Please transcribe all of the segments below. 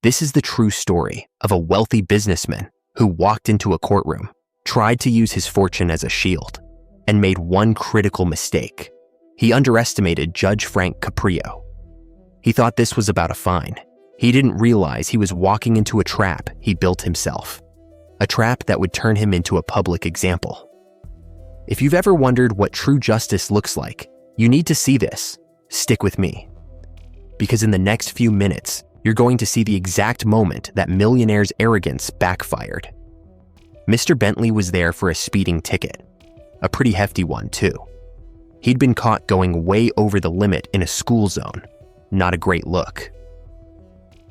This is the true story of a wealthy businessman who walked into a courtroom, tried to use his fortune as a shield, and made one critical mistake. He underestimated Judge Frank Caprio. He thought this was about a fine. He didn't realize he was walking into a trap he built himself, a trap that would turn him into a public example. If you've ever wondered what true justice looks like, you need to see this. Stick with me. Because in the next few minutes, you're going to see the exact moment that Millionaire's arrogance backfired. Mr. Bentley was there for a speeding ticket, a pretty hefty one too. He'd been caught going way over the limit in a school zone. Not a great look.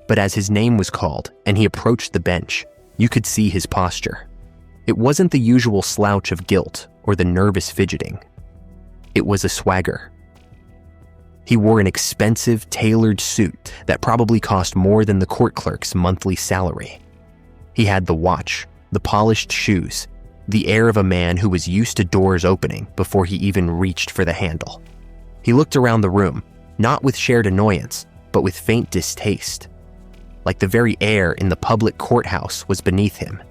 But as his name was called and he approached the bench, you could see his posture. It wasn't the usual slouch of guilt or the nervous fidgeting. It was a swagger. He wore an expensive, tailored suit that probably cost more than the court clerk's monthly salary. He had the watch, the polished shoes, the air of a man who was used to doors opening before he even reached for the handle. He looked around the room, not with shared annoyance, but with faint distaste. Like the very air in the public courthouse was beneath him.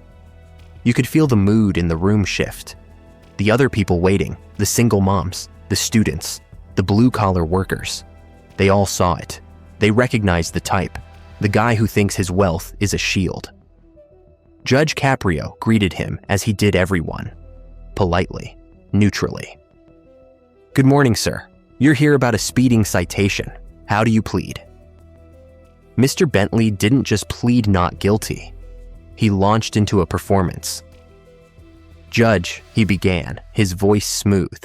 You could feel the mood in the room shift. The other people waiting, the single moms, the students, the blue-collar workers, they all saw it. They recognized the type, the guy who thinks his wealth is a shield. Judge Caprio greeted him as he did everyone, politely, neutrally. "Good morning, sir. You're here about a speeding citation. How do you plead?" Mr. Bentley didn't just plead not guilty. He launched into a performance. "Judge," he began, his voice smooth,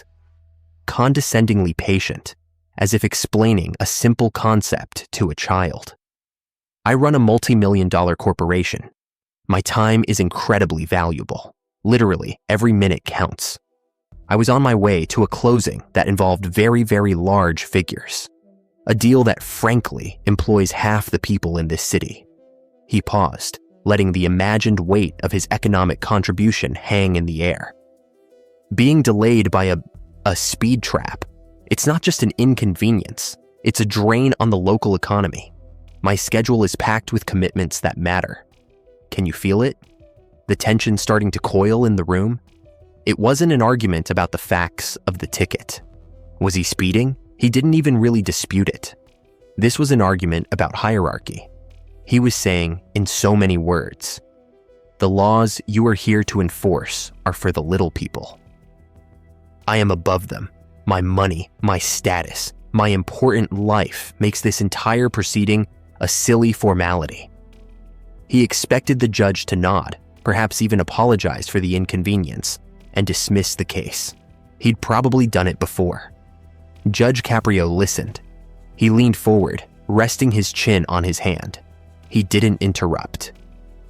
condescendingly patient, as if explaining a simple concept to a child. "I run a multi-million-dollar corporation. My time is incredibly valuable. Literally, every minute counts. I was on my way to a closing that involved very, very large figures. A deal that frankly employs half the people in this city." He paused, letting the imagined weight of his economic contribution hang in the air. "Being delayed by a speed trap, it's not just an inconvenience, it's a drain on the local economy. My schedule is packed with commitments that matter." Can you feel it? The tension starting to coil in the room? It wasn't an argument about the facts of the ticket. Was he speeding? He didn't even really dispute it. This was an argument about hierarchy. He was saying, in so many words, the laws you are here to enforce are for the little people. I am above them. My money, my status, my important life makes this entire proceeding a silly formality. He expected the judge to nod, perhaps even apologize for the inconvenience, and dismiss the case. He'd probably done it before. Judge Caprio listened. He leaned forward, resting his chin on his hand. He didn't interrupt.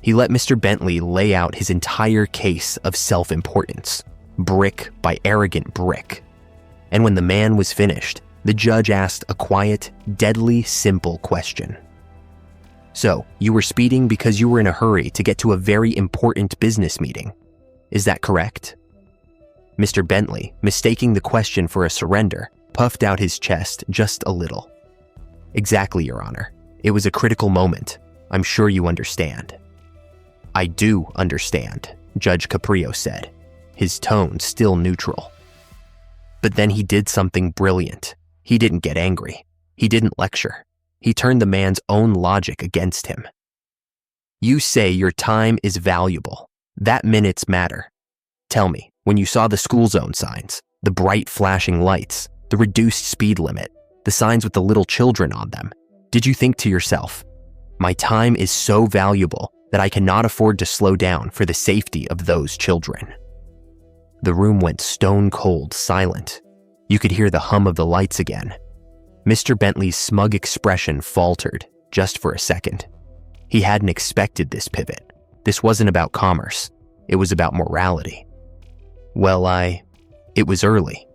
He let Mr. Bentley lay out his entire case of self-importance, brick by arrogant brick. And when the man was finished, the judge asked a quiet, deadly simple question. "So, you were speeding because you were in a hurry to get to a very important business meeting. Is that correct?" Mr. Bentley, mistaking the question for a surrender, puffed out his chest just a little. "Exactly, Your Honor. It was a critical moment. I'm sure you understand." "I do understand," Judge Caprio said, his tone still neutral. But then he did something brilliant. He didn't get angry. He didn't lecture. He turned the man's own logic against him. "You say your time is valuable. That minutes matter. Tell me, when you saw the school zone signs, the bright flashing lights, the reduced speed limit, the signs with the little children on them, did you think to yourself, my time is so valuable that I cannot afford to slow down for the safety of those children?" The room went stone cold silent. You could hear the hum of the lights again. Mr. Bentley's smug expression faltered just for a second. He hadn't expected this pivot. This wasn't about commerce. It was about morality. "Well, it was early.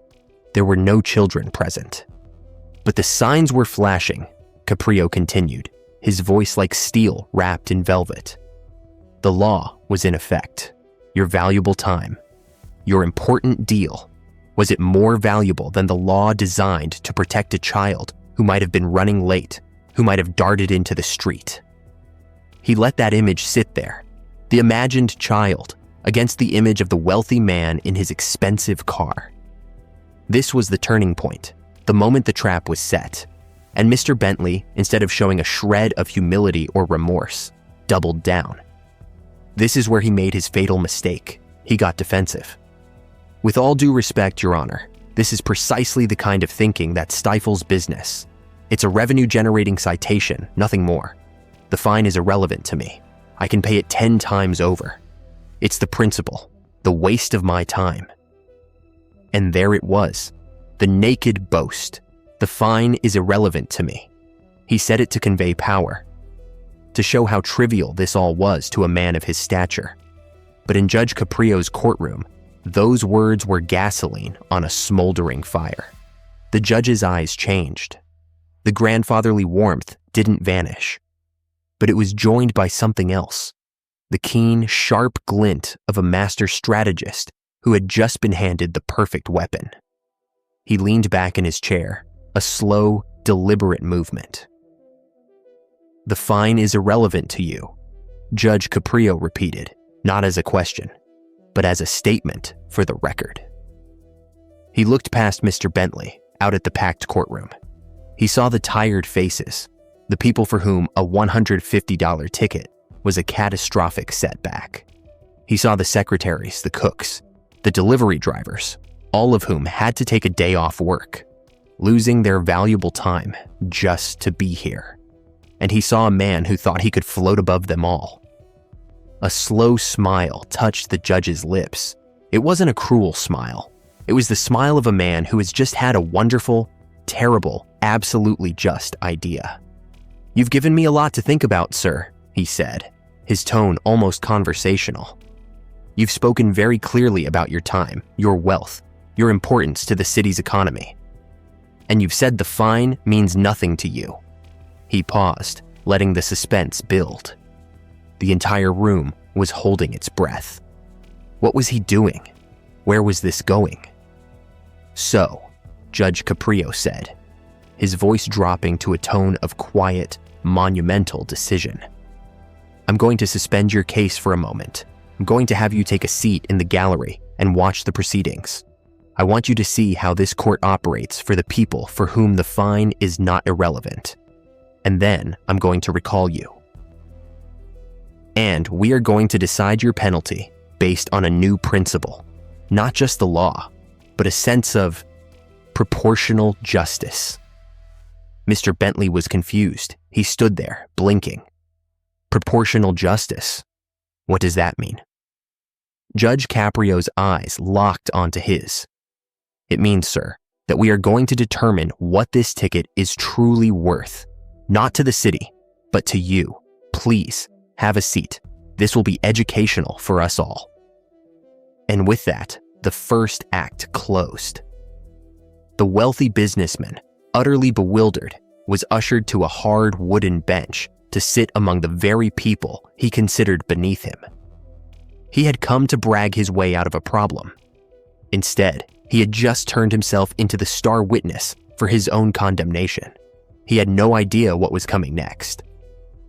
There were no children present. But the signs were flashing," Caprio continued, his voice like steel wrapped in velvet. "The law was in effect. Your valuable time, your important deal, was it more valuable than the law designed to protect a child who might have been running late, who might have darted into the street?" He let that image sit there, the imagined child, against the image of the wealthy man in his expensive car. This was the turning point, the moment the trap was set, and Mr. Bentley, instead of showing a shred of humility or remorse, doubled down. This is where he made his fatal mistake. He got defensive. With all due respect, Your Honor, this is precisely the kind of thinking that stifles business. It's a revenue-generating citation, nothing more. The fine is irrelevant to me. I can pay it 10 times over. It's the principle, the waste of my time. And there it was, the naked boast. The fine is irrelevant to me. He said it to convey power, to show how trivial this all was to a man of his stature. But in Judge Caprio's courtroom, those words were gasoline on a smoldering fire. The judge's eyes changed. The grandfatherly warmth didn't vanish, but it was joined by something else, the keen, sharp glint of a master strategist who had just been handed the perfect weapon. He leaned back in his chair, a slow, deliberate movement. "The fine is irrelevant to you," Judge Caprio repeated, not as a question, but as a statement for the record. He looked past Mr. Bentley, out at the packed courtroom. He saw the tired faces, the people for whom a $150 ticket was a catastrophic setback. He saw the secretaries, the cooks, the delivery drivers, all of whom had to take a day off work, losing their valuable time just to be here. And he saw a man who thought he could float above them all. A slow smile touched the judge's lips. It wasn't a cruel smile. It was the smile of a man who has just had a wonderful, terrible, absolutely just idea. "You've given me a lot to think about, sir," he said, his tone almost conversational. "You've spoken very clearly about your time, your wealth, your importance to the city's economy. And you've said the fine means nothing to you." He paused, letting the suspense build. The entire room was holding its breath. What was he doing? Where was this going? "So," Judge Caprio said, his voice dropping to a tone of quiet, monumental decision. "I'm going to suspend your case for a moment. I'm going to have you take a seat in the gallery and watch the proceedings. I want you to see how this court operates for the people for whom the fine is not irrelevant. And then I'm going to recall you. And we are going to decide your penalty based on a new principle, not just the law, but a sense of proportional justice." Mr. Bentley was confused. He stood there, blinking. Proportional justice? What does that mean? Judge Caprio's eyes locked onto his. "It means, sir, that we are going to determine what this ticket is truly worth, not to the city, but to you. Please, have a seat. This will be educational for us all." And with that, the first act closed. The wealthy businessman, utterly bewildered, was ushered to a hard wooden bench to sit among the very people he considered beneath him. He had come to brag his way out of a problem. Instead, he had just turned himself into the star witness for his own condemnation. He had no idea what was coming next.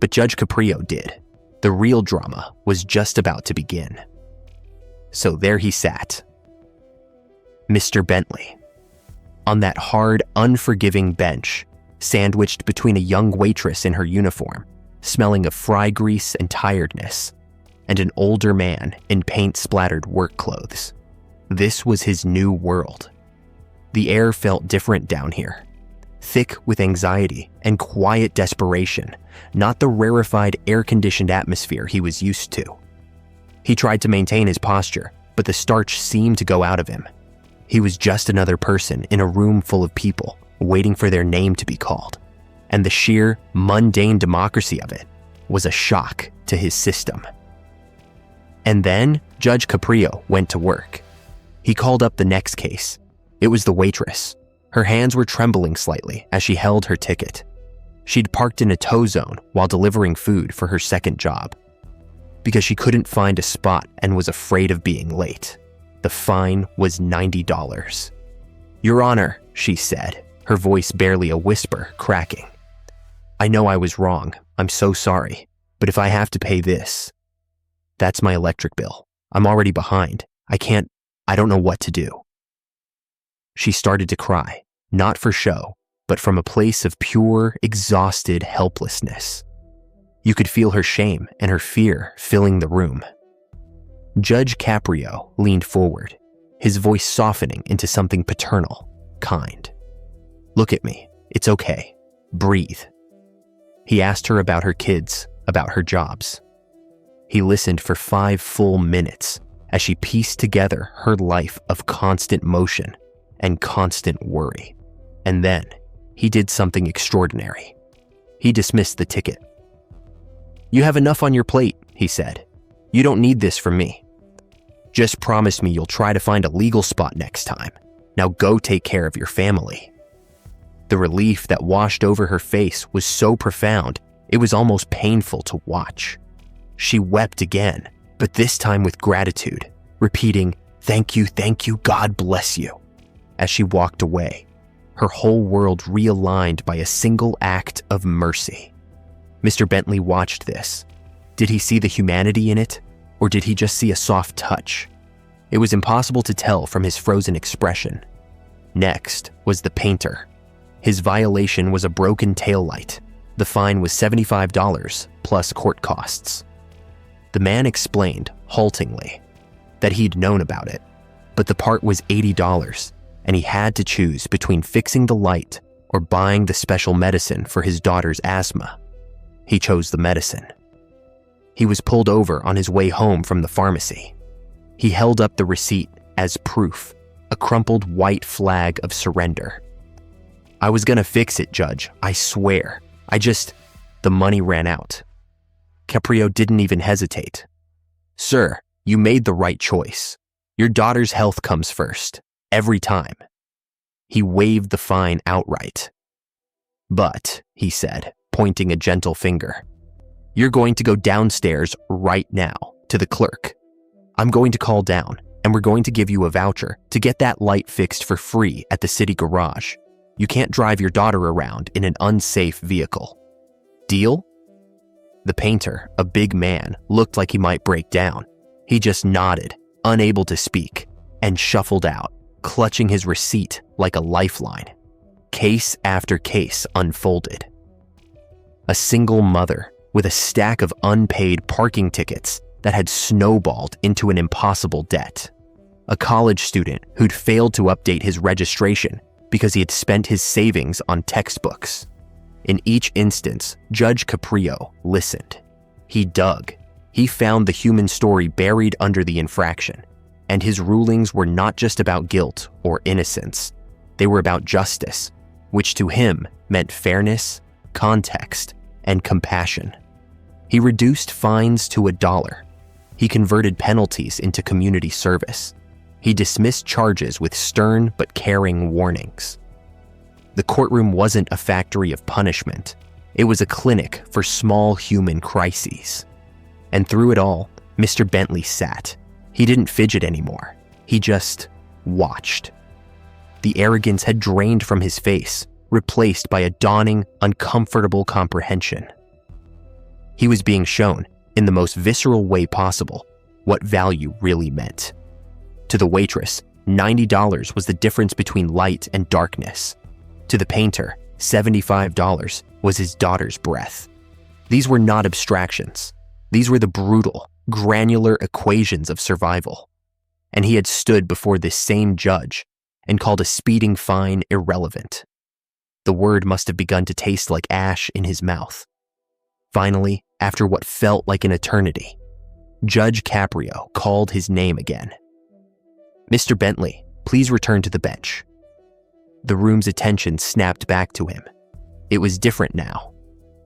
But Judge Caprio did. The real drama was just about to begin. So there he sat. Mr. Bentley. On that hard, unforgiving bench, sandwiched between a young waitress in her uniform, smelling of fry grease and tiredness, and an older man in paint-splattered work clothes. This was his new world. The air felt different down here, thick with anxiety and quiet desperation, not the rarefied, air-conditioned atmosphere he was used to. He tried to maintain his posture, but the starch seemed to go out of him. He was just another person in a room full of people, waiting for their name to be called, and the sheer, mundane democracy of it was a shock to his system. And then Judge Caprio went to work. He called up the next case. It was the waitress. Her hands were trembling slightly as she held her ticket. She'd parked in a tow zone while delivering food for her second job, because she couldn't find a spot and was afraid of being late. The fine was $90. "Your Honor," she said, her voice barely a whisper, cracking. "I know I was wrong. I'm so sorry. But if I have to pay this, that's my electric bill. I'm already behind. I don't know what to do. She started to cry, not for show, but from a place of pure, exhausted helplessness. You could feel her shame and her fear filling the room. Judge Caprio leaned forward, his voice softening into something paternal, kind. Look at me. It's okay. Breathe. He asked her about her kids, about her jobs. He listened for 5 full minutes as she pieced together her life of constant motion and constant worry. And then he did something extraordinary. He dismissed the ticket. You have enough on your plate, he said. You don't need this from me. Just promise me you'll try to find a legal spot next time. Now go take care of your family. The relief that washed over her face was so profound, it was almost painful to watch. She wept again, but this time with gratitude, repeating, thank you, God bless you. As she walked away, her whole world realigned by a single act of mercy. Mr. Bentley watched this. Did he see the humanity in it, or did he just see a soft touch? It was impossible to tell from his frozen expression. Next was the painter. His violation was a broken taillight. The fine was $75 plus court costs. The man explained, haltingly, that he'd known about it, but the part was $80, and he had to choose between fixing the light or buying the special medicine for his daughter's asthma. He chose the medicine. He was pulled over on his way home from the pharmacy. He held up the receipt as proof, a crumpled white flag of surrender. I was gonna fix it, Judge, I swear. The money ran out. Caprio didn't even hesitate. Sir, you made the right choice. Your daughter's health comes first, every time. He waived the fine outright. But, he said, pointing a gentle finger, you're going to go downstairs right now to the clerk. I'm going to call down, and we're going to give you a voucher to get that light fixed for free at the city garage. You can't drive your daughter around in an unsafe vehicle. Deal? The painter, a big man, looked like he might break down. He just nodded, unable to speak, and shuffled out, clutching his receipt like a lifeline. Case after case unfolded. A single mother with a stack of unpaid parking tickets that had snowballed into an impossible debt. A college student who'd failed to update his registration because he had spent his savings on textbooks. In each instance, Judge Caprio listened. He dug. He found the human story buried under the infraction, and his rulings were not just about guilt or innocence. They were about justice, which to him meant fairness, context, and compassion. He reduced fines to $1. He converted penalties into community service. He dismissed charges with stern but caring warnings. The courtroom wasn't a factory of punishment. It was a clinic for small human crises. And through it all, Mr. Bentley sat. He didn't fidget anymore. He just watched. The arrogance had drained from his face, replaced by a dawning, uncomfortable comprehension. He was being shown, in the most visceral way possible, what value really meant. To the waitress, $90 was the difference between light and darkness. To the painter, $75 was his daughter's breath. These were not abstractions. These were the brutal, granular equations of survival. And he had stood before this same judge and called a speeding fine irrelevant. The word must have begun to taste like ash in his mouth. Finally, after what felt like an eternity, Judge Caprio called his name again. Mr. Bentley, please return to the bench. The room's attention snapped back to him. It was different now.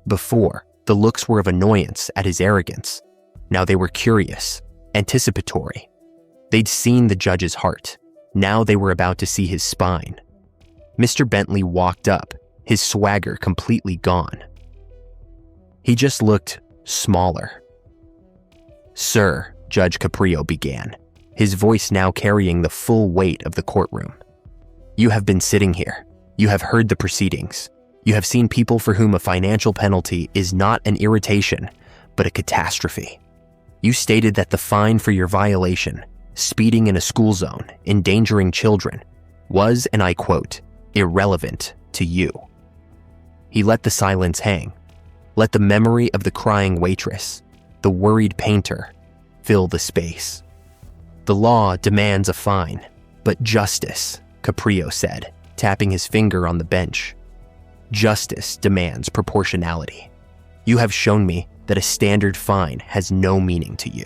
Before, the looks were of annoyance at his arrogance. Now they were curious, anticipatory. They'd seen the judge's heart. Now they were about to see his spine. Mr. Bentley walked up, his swagger completely gone. He just looked smaller. Sir, Judge Caprio began, his voice now carrying the full weight of the courtroom. You have been sitting here. You have heard the proceedings. You have seen people for whom a financial penalty is not an irritation, but a catastrophe. You stated that the fine for your violation, speeding in a school zone, endangering children, was, and I quote, irrelevant to you. He let the silence hang, let the memory of the crying waitress, the worried painter, fill the space. The law demands a fine, but justice, Caprio said, tapping his finger on the bench. Justice demands proportionality. You have shown me that a standard fine has no meaning to you.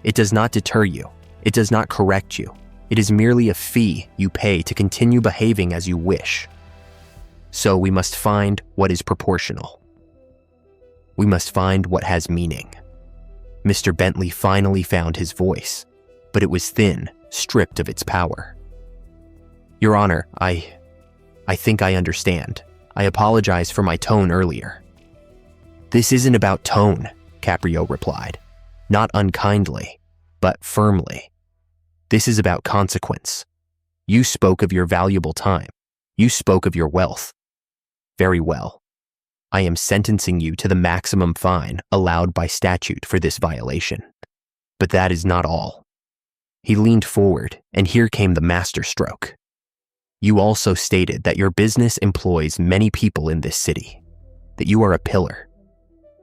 It does not deter you. It does not correct you. It is merely a fee you pay to continue behaving as you wish. So we must find what is proportional. We must find what has meaning. Mr. Bentley finally found his voice, but it was thin, stripped of its power. Your Honor, I think I understand. I apologize for my tone earlier. This isn't about tone, Caprio replied, not unkindly, but firmly. This is about consequence. You spoke of your valuable time. You spoke of your wealth. Very well. I am sentencing you to the maximum fine allowed by statute for this violation. But that is not all. He leaned forward, and here came the masterstroke. You also stated that your business employs many people in this city, that you are a pillar.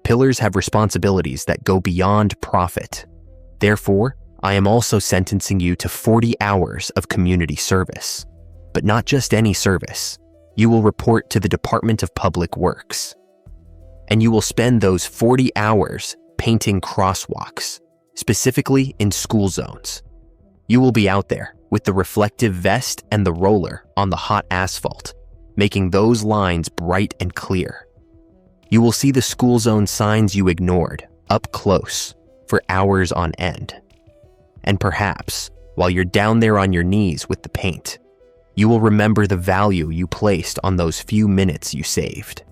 Pillars have responsibilities that go beyond profit. Therefore, I am also sentencing you to 40 hours of community service. But not just any service. You will report to the Department of Public Works. And you will spend those 40 hours painting crosswalks, specifically in school zones. You will be out there with the reflective vest and the roller on the hot asphalt, making those lines bright and clear. You will see the school zone signs you ignored up close for hours on end. And perhaps, while you're down there on your knees with the paint, you will remember the value you placed on those few minutes you saved.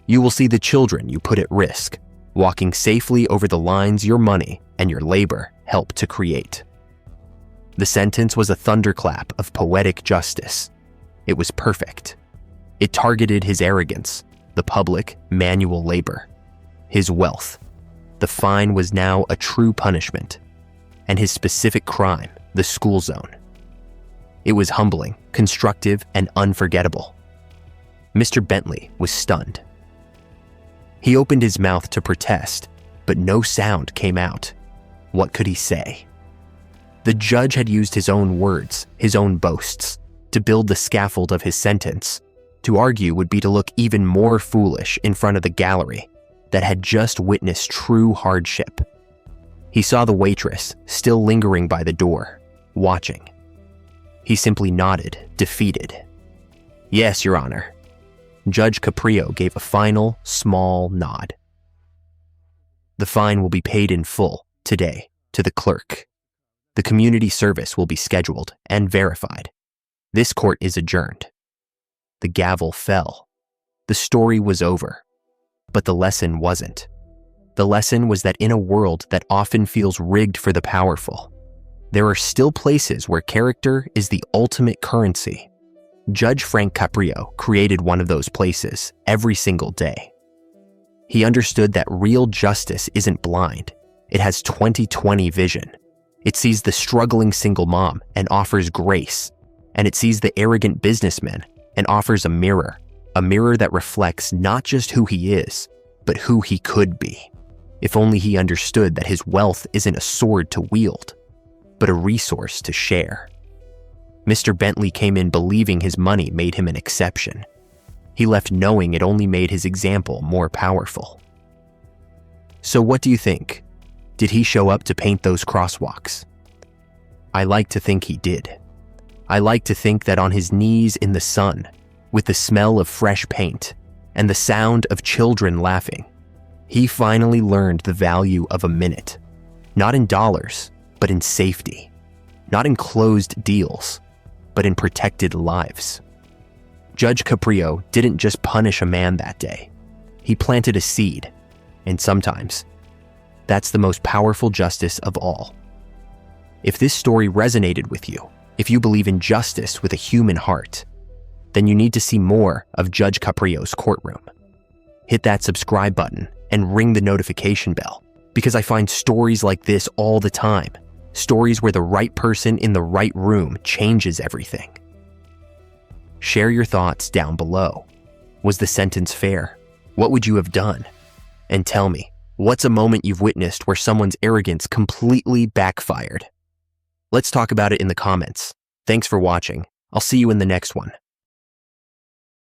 You will see the children you put at risk, walking safely over the lines your money and your labor helped to create. The sentence was a thunderclap of poetic justice. It was perfect. It targeted his arrogance, the public manual labor, his wealth. The fine was now a true punishment, and his specific crime, the school zone. It was humbling, constructive, and unforgettable. Mr. Bentley was stunned. He opened his mouth to protest, but no sound came out. What could he say? The judge had used his own words, his own boasts, to build the scaffold of his sentence. To argue would be to look even more foolish in front of the gallery that had just witnessed true hardship. He saw the waitress still lingering by the door, watching. He simply nodded, defeated. Yes, Your Honor. Judge Caprio gave a final, small nod. The fine will be paid in full today to the clerk. The community service will be scheduled and verified. This court is adjourned. The gavel fell. The story was over. But the lesson wasn't. The lesson was that in a world that often feels rigged for the powerful, there are still places where character is the ultimate currency. Judge Frank Caprio created one of those places every single day. He understood that real justice isn't blind. It has 20/20 vision. It sees the struggling single mom and offers grace. And it sees the arrogant businessman and offers a mirror that reflects not just who he is, but who he could be. If only he understood that his wealth isn't a sword to wield, but a resource to share. Mr. Bentley came in believing his money made him an exception. He left knowing it only made his example more powerful. So what do you think? Did he show up to paint those crosswalks? I like to think he did. I like to think that on his knees in the sun, with the smell of fresh paint and the sound of children laughing, he finally learned the value of a minute, not in dollars, but in safety, not in closed deals, but in protected lives. Judge Caprio didn't just punish a man that day. He planted a seed, and sometimes, that's the most powerful justice of all. If this story resonated with you, if you believe in justice with a human heart, then you need to see more of Judge Caprio's Courtroom. Hit that subscribe button and ring the notification bell, because I find stories like this all the time. Stories where the right person in the right room changes everything. Share your thoughts down below. Was the sentence fair? What would you have done? And tell me, what's a moment you've witnessed where someone's arrogance completely backfired? Let's talk about it in the comments. Thanks for watching. I'll see you in the next one.